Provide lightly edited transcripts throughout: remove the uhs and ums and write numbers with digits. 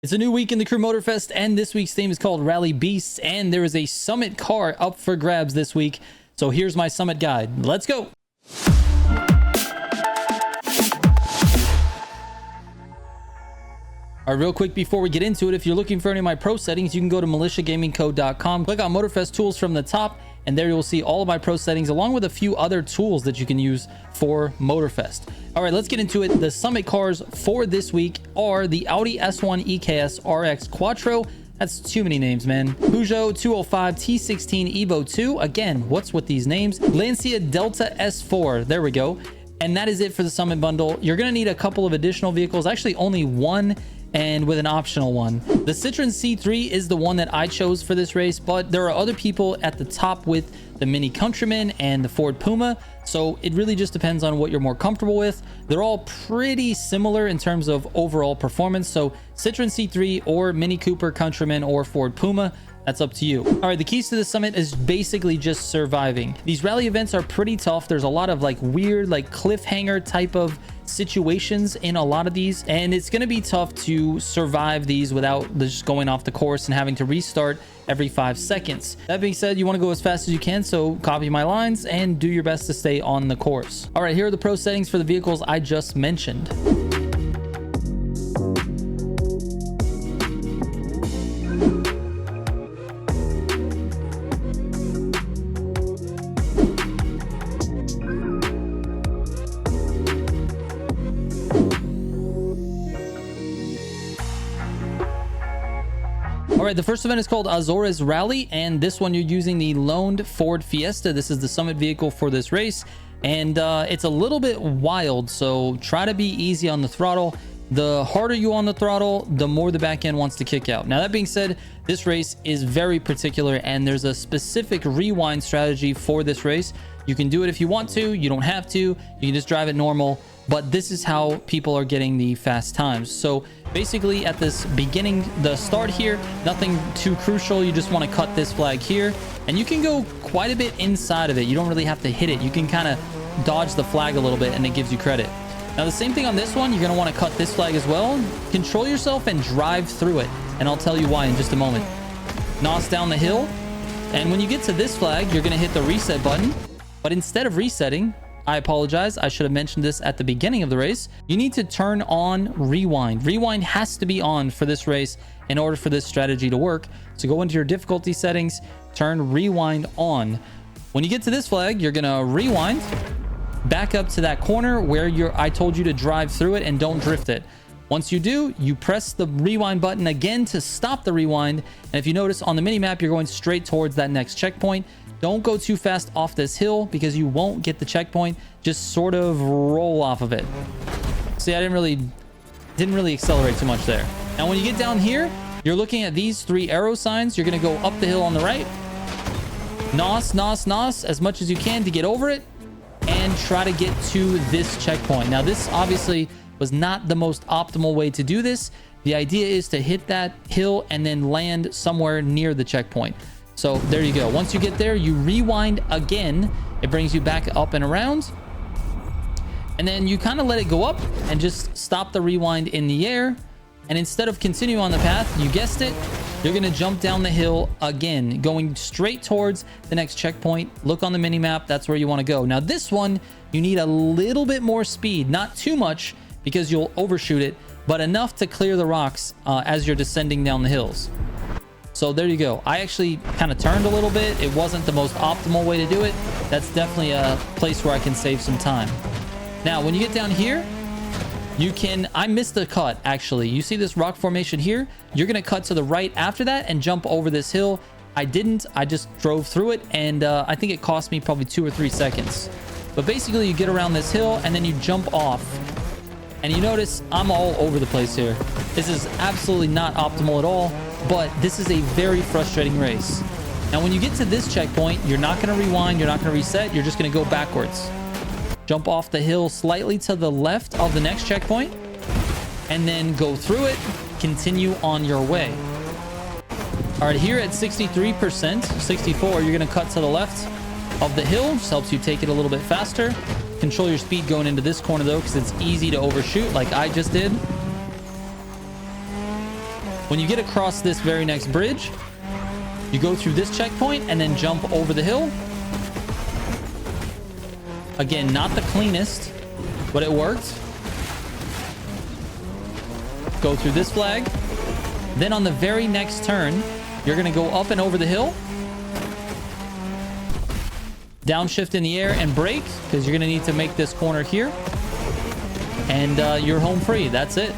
It's a new week in the Crew Motorfest, and this week's theme is called Rally Beasts, and there is a Summit car up for grabs this week. So here's my Summit guide. Let's go. All right, real quick before we get into it, if you're looking for any of my pro settings, you can go to militiagamingco.com, click on Motorfest tools from the top, and there you'll see all of my pro settings along with a few other tools that you can use for Motorfest. All right, let's get into it. The Summit cars for this week are the Audi S1 EKS RX Quattro. That's too many names, man. Peugeot 205 T16 Evo 2. Again, what's with these names? Lancia Delta S4. There we go. And that is it for the Summit bundle. You're going to need a couple of additional vehicles, actually only one, and with an optional one. The Citroen C3 is the one that I chose for this race, but there are other people at the top with the Mini Countryman and the Ford Puma, so it really just depends on what you're more comfortable with. They're all pretty similar in terms of overall performance, so Citroen C3 or Mini Cooper Countryman or Ford Puma, that's up to you. All right, the keys to the Summit is basically just surviving. These rally events are pretty tough. There's a lot of like weird, like cliffhanger type of situations in a lot of these, and it's going to be tough to survive these without just going off the course and having to restart every 5 seconds. That being said, you want to go as fast as you can, so copy my lines and do your best to stay on the course. All right, here are the pro settings for the vehicles I just mentioned. All right, the first event is called Azores Rally, and this one you're using the loaned Ford Fiesta. This is the Summit vehicle for this race, and it's a little bit wild, so try to be easy on the throttle. The harder you on the throttle, the more the back end wants to kick out. Now, that being said, this race is very particular, and there's a specific rewind strategy for this race. You can do it if you want to. You don't have to. You can just drive it normal. But this is how people are getting the fast times. So basically at this beginning, the start here, nothing too crucial. You just want to cut this flag here, and you can go quite a bit inside of it. You don't really have to hit it. You can kind of dodge the flag a little bit, and it gives you credit. Now, the same thing on this one, you're going to want to cut this flag as well. Control yourself and drive through it, and I'll tell you why in just a moment. Nos down the hill, and when you get to this flag, you're going to hit the reset button. But instead of resetting, I apologize, I should have mentioned this at the beginning of the race, you need to turn on rewind. Rewind has to be on for this race in order for this strategy to work. So go into your difficulty settings, turn rewind on. When you get to this flag, you're gonna rewind back up to that corner where I told you to drive through it and don't drift it. Once you do, you press the rewind button again to stop the rewind. And if you notice on the mini map, you're going straight towards that next checkpoint. Don't go too fast off this hill because you won't get the checkpoint. Just sort of roll off of it. See, I didn't really accelerate too much there. Now, when you get down here, you're looking at these 3 arrow signs. You're going to go up the hill on the right. Nos, nos, nos as much as you can to get over it and try to get to this checkpoint. Now, this obviously was not the most optimal way to do this. The idea is to hit that hill and then land somewhere near the checkpoint. So there you go. Once you get there, you rewind again. It brings you back up and around. And then you kind of let it go up and just stop the rewind in the air. And instead of continuing on the path, you guessed it, you're going to jump down the hill again, going straight towards the next checkpoint. Look on the mini map. That's where you want to go. Now, this one, you need a little bit more speed, not too much because you'll overshoot it, but enough to clear the rocks as you're descending down the hills. So there you go. I actually kind of turned a little bit. It wasn't the most optimal way to do it. That's definitely a place where I can save some time. Now, when you get down here, you can... I missed a cut, actually. You see this rock formation here? You're going to cut to the right after that and jump over this hill. I didn't. I just drove through it, and I think it cost me probably 2 or 3 seconds. But basically, you get around this hill, and then you jump off. And you notice I'm all over the place here. This is absolutely not optimal at all, but this is a very frustrating race. Now, when you get to this checkpoint, you're not going to rewind, you're not going to reset, you're just going to go backwards. Jump off the hill slightly to the left of the next checkpoint, and then go through it, continue on your way. All right, here at 63%, 64, you're going to cut to the left of the hill. Just helps you take it a little bit faster. Control your speed going into this corner though, because it's easy to overshoot like I just did. When you get across this very next bridge, you go through this checkpoint and then jump over the hill. Again, not the cleanest, but it worked. Go through this flag. Then on the very next turn, you're going to go up and over the hill. Downshift in the air and brake, because you're going to need to make this corner here. And you're home free. That's it.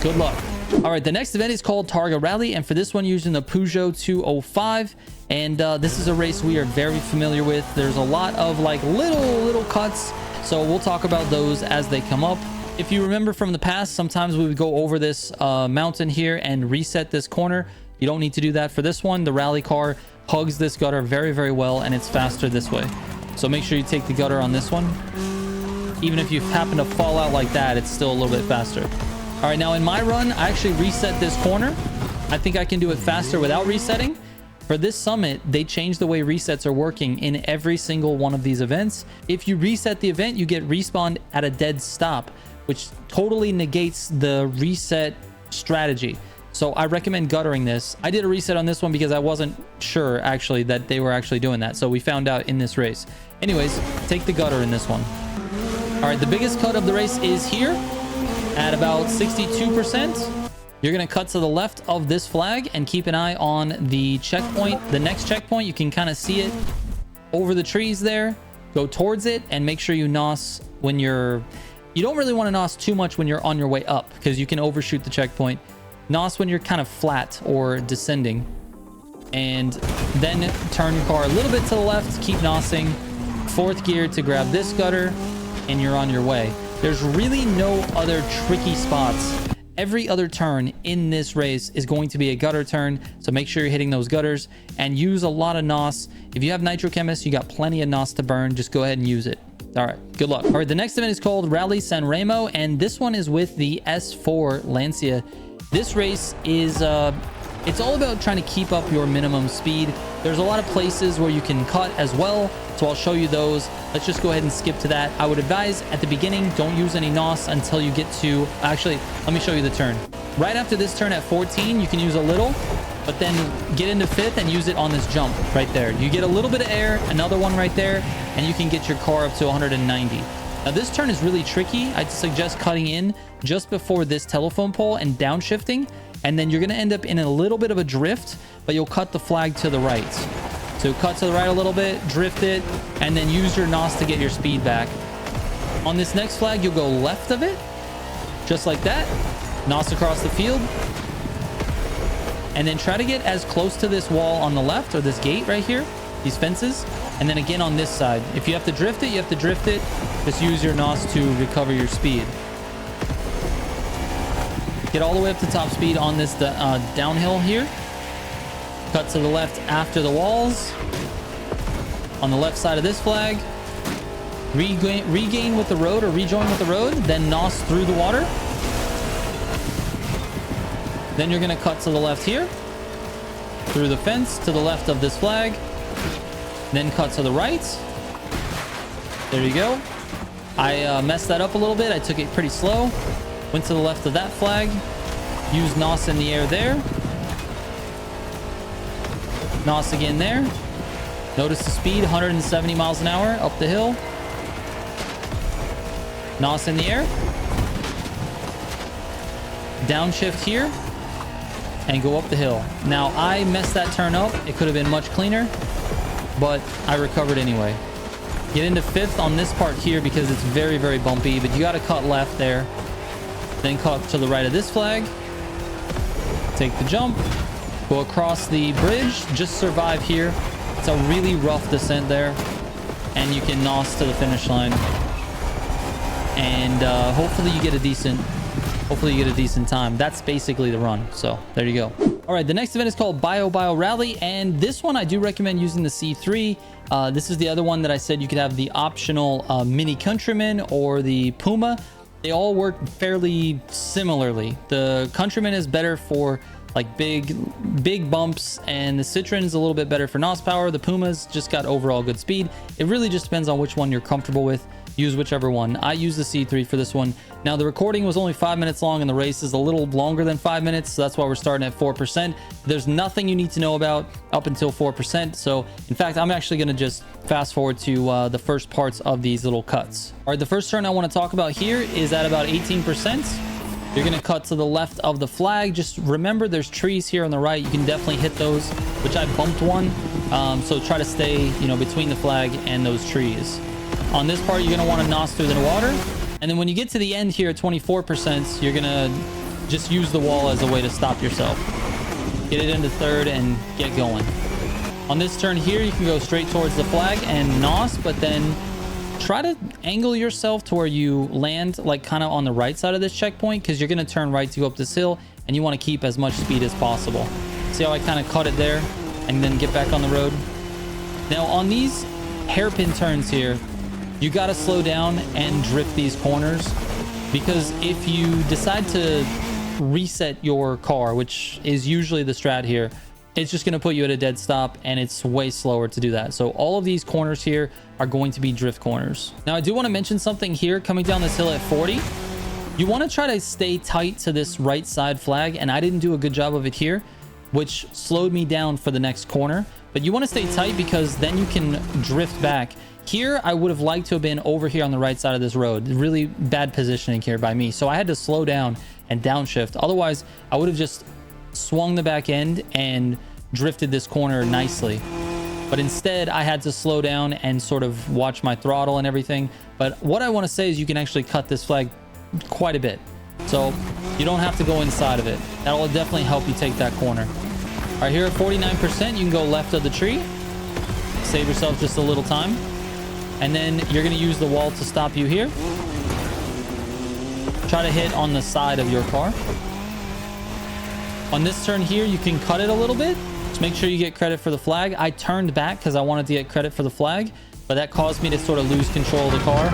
Good luck. All right, the next event is called Targa Rally, and for this one, using the Peugeot 205. And this is a race we are very familiar with. There's a lot of like little cuts, so we'll talk about those as they come up. If you remember from the past, sometimes we would go over this mountain here and reset this corner. You don't need to do that for this one. The rally car hugs this gutter very well, and it's faster this way. So make sure you take the gutter on this one. Even if you happen to fall out like that, it's still a little bit faster. All right, now in my run, I actually reset this corner. I think I can do it faster without resetting. For this summit, they changed the way resets are working in every single one of these events. If you reset the event, you get respawned at a dead stop, which totally negates the reset strategy. So I recommend guttering this. I did a reset on this one because I wasn't sure actually that they were actually doing that. So we found out in this race. Anyways, take the gutter in this one. All right, the biggest cut of the race is here at about 62%. You're going to cut to the left of this flag and keep an eye on the checkpoint. The next checkpoint, you can kind of see it over the trees there. Go towards it and make sure you NOS when you're... You don't really want to NOS too much when you're on your way up because you can overshoot the checkpoint. NOS when you're kind of flat or descending. And then turn your car a little bit to the left. Keep NOSing. Fourth gear to grab this gutter. And you're on your way. There's really no other tricky spots. Every other turn in this race is going to be a gutter turn. So make sure you're hitting those gutters. And use a lot of NOS. If you have Nitrochemist, you got plenty of NOS to burn. Just go ahead and use it. All right, good luck. All right, the next event is called Rally Sanremo, and this one is with the S4 Lancia. This race is, it's all about trying to keep up your minimum speed. There's a lot of places where you can cut as well, so I'll show you those. Let's just go ahead and skip to that. I would advise at the beginning, don't use any NOS until you get to, actually, let me show you the turn. Right after this turn at 14, you can use a little, but then get into fifth and use it on this jump right there. You get a little bit of air, another one right there, and you can get your car up to 190. Now this turn is really tricky. I'd suggest cutting in just before this telephone pole and downshifting, and then you're gonna end up in a little bit of a drift, but you'll cut the flag to the right. So cut to the right a little bit, drift it, and then use your NOS to get your speed back. On this next flag, you'll go left of it, just like that. NOS across the field. And then try to get as close to this wall on the left, or this gate right here, these fences. And then again on this side. If you have to drift it, you have to drift it. Just use your NOS to recover your speed. Get all the way up to top speed on this downhill here. Cut to the left after the walls. On the left side of this flag. Regain with the road, or rejoin with the road. Then NOS through the water. Then you're going to cut to the left here. Through the fence to the left of this flag. Then cut to the right. There you go. I messed that up a little bit. I took it pretty slow. Went to the left of that flag. Used NOS in the air there. NOS again there. Notice the speed, 170 miles an hour up the hill. NOS in the air. Downshift here. And go up the hill. Now, I messed that turn up. It could have been much cleaner, but I recovered anyway. Get into fifth on this part here because it's very bumpy, but you got to cut left there. Then cut to the right of this flag. Take the jump. Go across the bridge. Just survive here. It's a really rough descent there. And you can NOS to the finish line. And hopefully you get a decent time. That's basically the run. So there you go. All right, the next event is called Bio Rally, and this one I do recommend using the C3. This is the other one that I said you could have the optional Mini Countryman or the Puma. They all work fairly similarly. The Countryman is better for like big bumps, and the Citroen's a little bit better for NOS power. The Puma's just got overall good speed. It really just depends on which one you're comfortable with. use whichever one. I use the C3 for this one. Now, the recording was only 5 minutes long and the race is a little longer than 5 minutes. So that's why we're starting at 4%. There's nothing you need to know about up until 4%. So in fact, I'm actually going to just fast forward to the first parts of these little cuts. All right, the first turn I want to talk about here is at about 18%. You're going to cut to the left of the flag. Just remember there's trees here on the right. You can definitely hit those, which I bumped one. So try to stay, between the flag and those trees. On this part, you're going to want to nos through the water. And then when you get to the end here at 24%, you're going to just use the wall as a way to stop yourself. Get it into third and get going. On this turn here, you can go straight towards the flag and nos, but then try to angle yourself to where you land like kind of on the right side of this checkpoint, because you're going to turn right to go up this hill and you want to keep as much speed as possible. See how I kind of cut it there and then get back on the road? Now on these hairpin turns here, you got to slow down and drift these corners, because if you decide to reset your car, which is usually the strat here, it's just going to put you at a dead stop, and it's way slower to do that. So all of these corners here are going to be drift corners. Now, I do want to mention something here coming down this hill at 40. You want to try to stay tight to this right side flag, and I didn't do a good job of it here, which slowed me down for the next corner. But you want to stay tight because then you can drift back. Here, I would have liked to have been over here on the right side of this road. Really bad positioning here by me. So I had to slow down and downshift. Otherwise, I would have just swung the back end and drifted this corner nicely. But instead, I had to slow down and sort of watch my throttle and everything. But what I want to say is you can actually cut this flag quite a bit. So you don't have to go inside of it. That'll definitely help you take that corner. All right, here at 49%, you can go left of the tree. Save yourself just a little time. And then you're going to use the wall to stop you here. Try to hit on the side of your car. On this turn here, you can cut it a little bit. Just make sure you get credit for the flag. I turned back because I wanted to get credit for the flag, but that caused me to sort of lose control of the car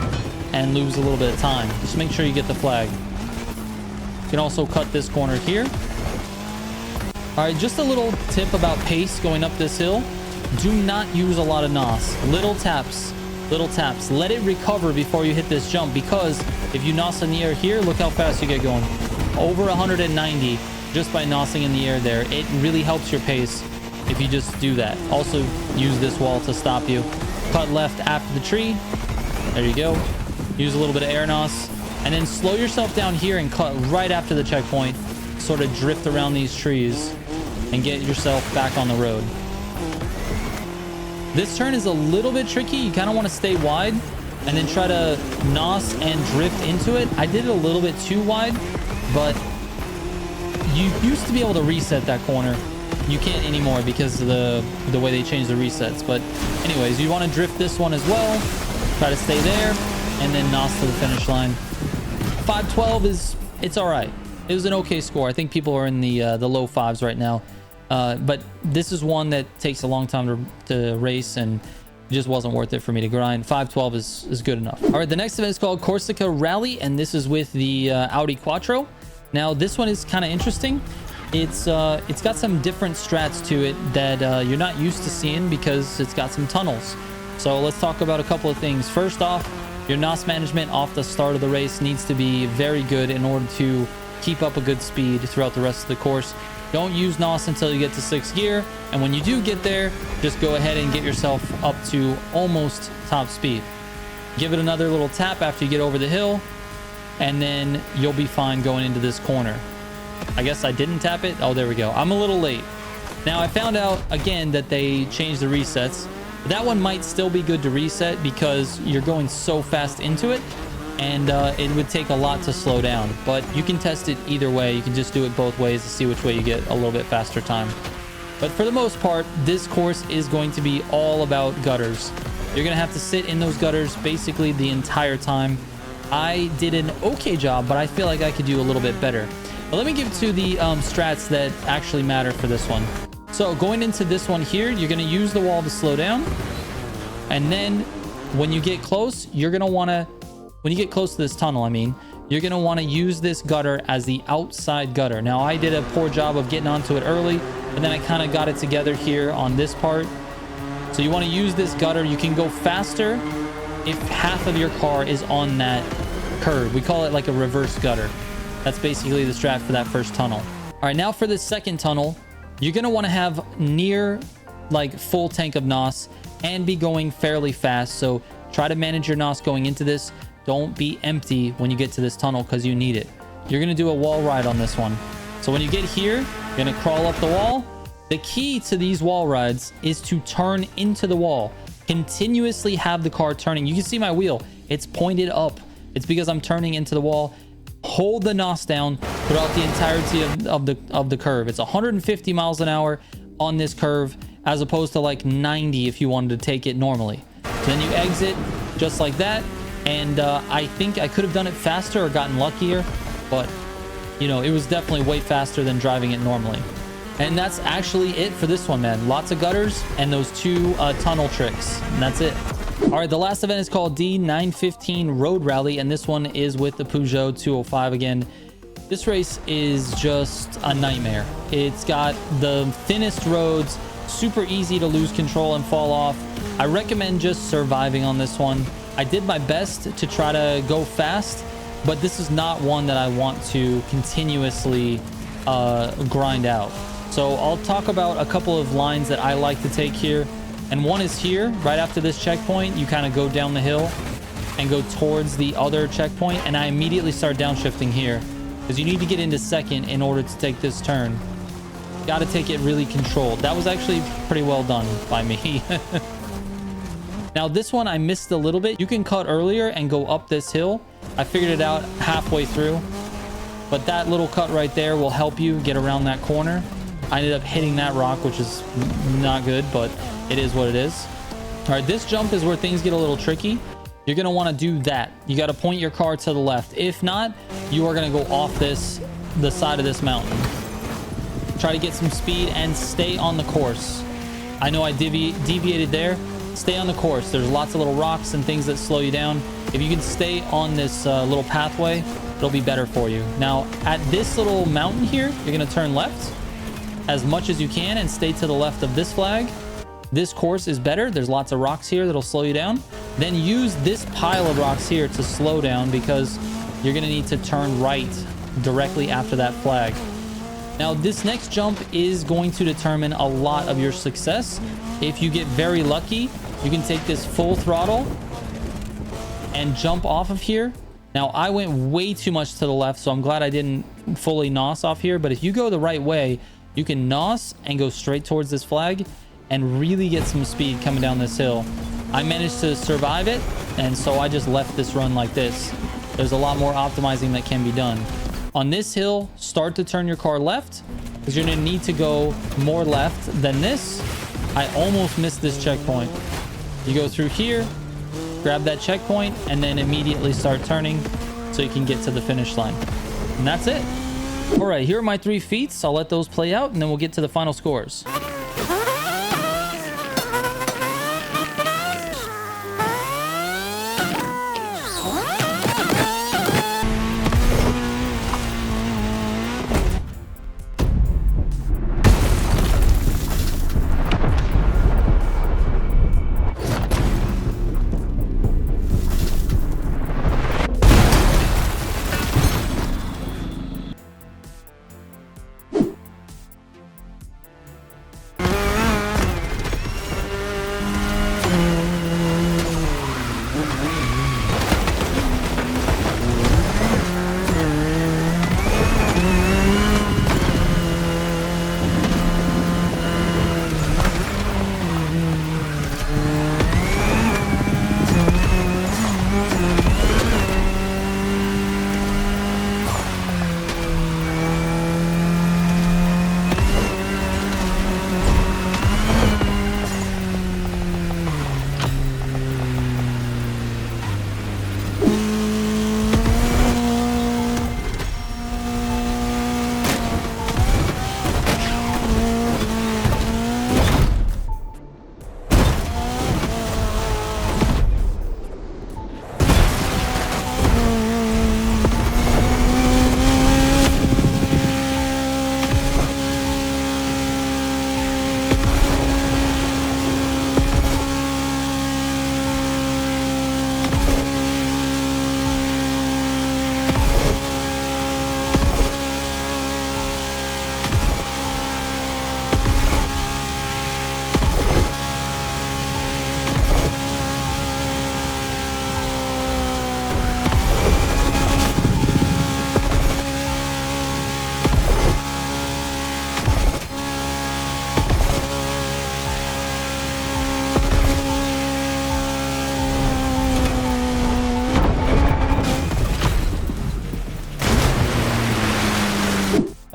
and lose a little bit of time. Just make sure you get the flag. You can also cut this corner here. All right, just a little tip about pace going up this hill. Do not use a lot of nos. Little taps. Little taps. Let it recover before you hit this jump, because if you nos in the air here, look how fast you get going. Over 190 just by nosing in the air there. It really helps your pace if you just do that. Also, use this wall to stop you. Cut left after the tree. There you go. Use a little bit of air nos. And then slow yourself down here and cut right after the checkpoint. Sort of drift around these trees and get yourself back on the road. This turn is a little bit tricky. You kind of want to stay wide and then try to nos and drift into it. I did it a little bit too wide, but you used to be able to reset that corner. You can't anymore because of the way they changed the resets. But anyways, you want to drift this one as well. Try to stay there and then nos to the finish line. 512 it's all right. It was an okay score. I think people are in the low fives right now. But this is one that takes a long time to race and just wasn't worth it for me to grind. 512 is good enough. All right, the next event is called Corsica Rally, and this is with the Audi Quattro. Now, this one is kind of interesting. It's got some different strats to it that you're not used to seeing because it's got some tunnels. So let's talk about a couple of things. First off, your NOS management off the start of the race needs to be very good in order to keep up a good speed throughout the rest of the course. Don't use NOS until you get to 6th gear, and when you do get there, just go ahead and get yourself up to almost top speed. Give it another little tap after you get over the hill, and then you'll be fine going into this corner. I guess I didn't tap it. Oh, there we go. I'm a little late. Now, I found out, again, that they changed the resets. That one might still be good to reset because you're going so fast into it, and it would take a lot to slow down. But you can test it either way. You can just do it both ways to see which way you get a little bit faster time. But for the most part, this course is going to be all about gutters. You're going to have to sit in those gutters basically the entire time. I did an okay job, but I feel like I could do a little bit better. But let me give to the strats that actually matter for this one. So going into this one here, you're going to use the wall to slow down. And then when you get close, you're going to want to, when you get close to this tunnel, you're going to want to use this gutter as the outside gutter. Now, I did a poor job of getting onto it early, but then I kind of got it together here on this part. So you want to use this gutter. You can go faster if half of your car is on that curve. We call it like a reverse gutter. That's basically the strat for that first tunnel. All right, now for this second tunnel, you're going to want to have near like full tank of NOS and be going fairly fast. So try to manage your NOS going into this. Don't be empty when you get to this tunnel because you need it. You're going to do a wall ride on this one. So when you get here, you're going to crawl up the wall. The key to these wall rides is to turn into the wall. Continuously have the car turning. You can see my wheel. It's pointed up. It's because I'm turning into the wall. Hold the NOS down throughout the entirety of the curve. It's 150 miles an hour on this curve as opposed to like 90 if you wanted to take it normally. Then you exit just like that. And I think I could have done it faster or gotten luckier, but you know, it was definitely way faster than driving it normally. And that's actually it for this one, man. Lots of gutters and those two tunnel tricks, and that's it. All right, the last event is called D915 Road Rally, and this one is with the Peugeot 205 again. This race is just a nightmare. It's got the thinnest roads, super easy to lose control and fall off. I recommend just surviving on this one. I did my best to try to go fast, but this is not one that I want to continuously grind out. So I'll talk about a couple of lines that I like to take here. And one is here, right after this checkpoint, you kind of go down the hill and go towards the other checkpoint. And I immediately start downshifting here because you need to get into second in order to take this turn. Got to take it really controlled. That was actually pretty well done by me. Now this one I missed a little bit. You can cut earlier and go up this hill. I figured it out halfway through, but that little cut right there will help you get around that corner. I ended up hitting that rock, which is not good, but it is what it is. All right, this jump is where things get a little tricky. You're going to want to do that. You got to point your car to the left. If not, you are going to go off the side of this mountain. Try to get some speed and stay on the course. I know I deviated there. Stay on the course. There's lots of little rocks and things that slow you down. If you can stay on this little pathway, it'll be better for you. Now, at this little mountain here, you're going to turn left as much as you can and stay to the left of this flag. This course is better. There's lots of rocks here that'll slow you down. Then use this pile of rocks here to slow down because you're going to need to turn right directly after that flag. Now, this next jump is going to determine a lot of your success. If you get very lucky, you can take this full throttle and jump off of here. Now, I went way too much to the left, so I'm glad I didn't fully NOS off here. But if you go the right way, you can NOS and go straight towards this flag and really get some speed coming down this hill. I managed to survive it, and so I just left this run like this. There's a lot more optimizing that can be done. On this hill, start to turn your car left because you're going to need to go more left than this. I almost missed this checkpoint. You go through here, grab that checkpoint, and then immediately start turning so you can get to the finish line. And that's it. All right, here are my 3 feats. I'll let those play out, and then we'll get to the final scores.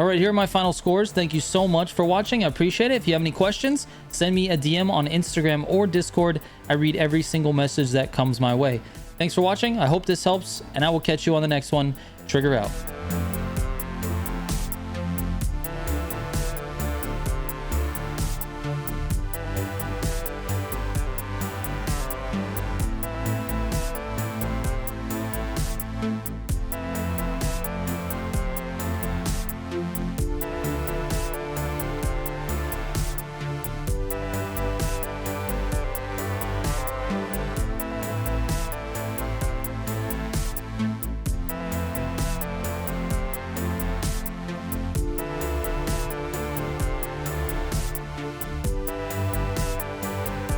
right, here are my final scores. Thank you so much for watching. I appreciate it. If you have any questions, send me a DM on Instagram or Discord. I read every single message that comes my way. Thanks for watching. I hope this helps, and I will catch you on the next one. Trigger out.